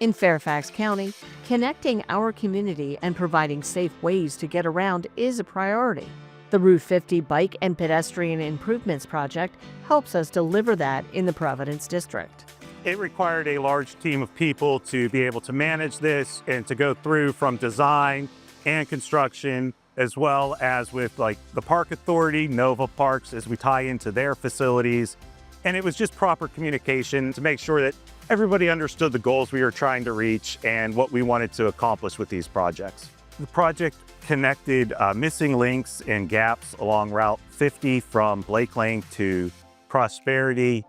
In Fairfax County, connecting our community and providing safe ways to get around is a priority. The Route 50 Bike and Pedestrian Improvements Project helps us deliver that in the Providence District. It required a large team of people to be able to manage this and to go through from design and construction, as well as with like the Park Authority, Nova Parks, as we tie into their facilities. And it was just proper communication to make sure that everybody understood the goals we were trying to reach and what we wanted to accomplish with these projects. The project connected missing links and gaps along Route 50 from Blake Lane to Prosperity.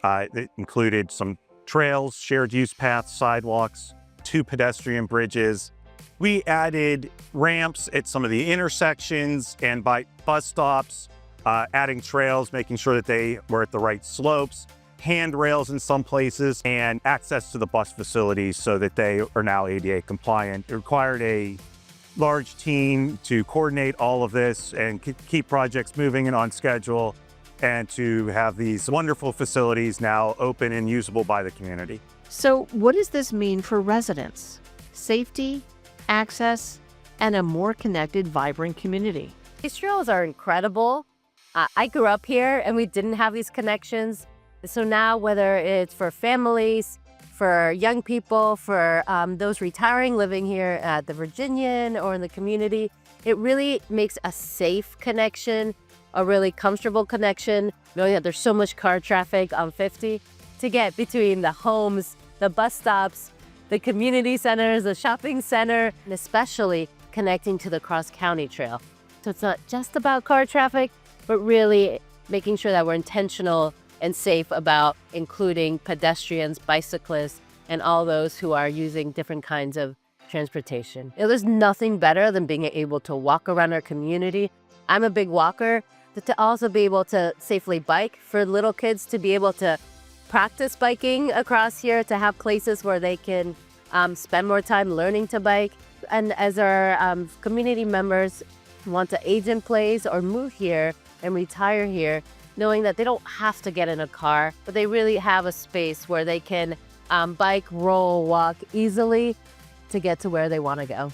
It included some trails, shared use paths, sidewalks, 2 pedestrian bridges. We added ramps at some of the intersections and by bus stops, adding trails, making sure that they were at the right slopes, handrails in some places, and access to the bus facilities so that they are now ADA compliant. It required a large team to coordinate all of this and keep projects moving and on schedule, and to have these wonderful facilities now open and usable by the community. So, what does this mean for residents? Safety, access, and a more connected, vibrant community. These trails are incredible. I grew up here and we didn't have these connections. So now, whether it's for families, for young people, for those retiring, living here at the Virginian or in the community, it really makes a safe connection, a really comfortable connection, knowing that there's so much car traffic on 50 to get between the homes, the bus stops, the community centers, the shopping center, and especially connecting to the cross-county trail. So it's not just about car traffic, but really making sure that we're intentional and safe about including pedestrians, bicyclists, and all those who are using different kinds of transportation. There's nothing better than being able to walk around our community. I'm a big walker, but to also be able to safely bike, for little kids to be able to practice biking across here, to have places where they can spend more time learning to bike. And as our community members want to age in place or move here and retire here, knowing that they don't have to get in a car, but they really have a space where they can bike, roll, walk easily to get to where they want to go.